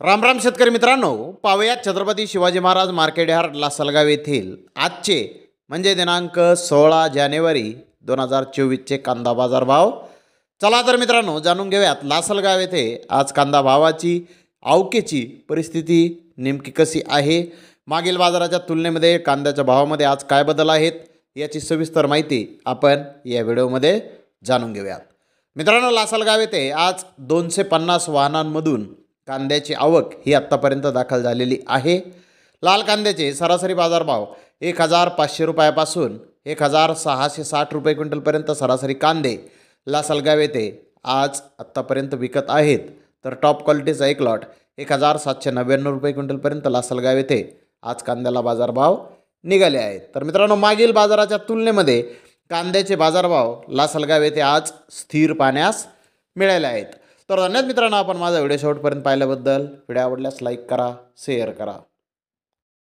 राम राम शेतकरी मित्रांनो, पाहूयात छत्रपती शिवाजी महाराज मार्केट यार्ड लासलगाव येथील आजचे म्हणजे दिनांक 16 जानेवारी 2024चे कांदा बाजार भाव. चला तर मित्रांनो जाणून घेऊयात लासलगाव येथे आज कांदा भावाची आवकेची परिस्थिती नेमकी कशी आहे, मागील बाजाराच्या तुलनेमध्ये कांद्याच्या भावामध्ये आज काय बदल आहेत याची सविस्तर माहिती आपण या व्हिडिओमध्ये जाणून घेऊयात. मित्रांनो, लासलगाव येथे आज 250 वाहनांमधून कांद्याची आवक ही आत्तापर्यंत दाखल झालेली आहे. लाल कांद्याचे सरासरी बाजारभाव 1500 रुपयापासून 1660 रुपये क्विंटलपर्यंत सरासरी कांदे लासलगाव येथे आज आत्तापर्यंत विकत आहेत. तर टॉप क्वालिटीचा एक लॉट 1799 रुपये क्विंटलपर्यंत लासलगाव येथे आज कांद्याला बाजारभाव निघाले आहेत. तर मित्रांनो, मागील बाजाराच्या तुलनेमध्ये कांद्याचे बाजारभाव लासलगाव येथे आज स्थिर पाहण्यास मिळाले आहेत. तर धन्यवाद मित्रांनो, आपण माझा व्हिडिओ शेवटपर्यंत पाहिल्याबद्दल. व्हिडिओ आवडल्यास लाईक करा, शेअर करा.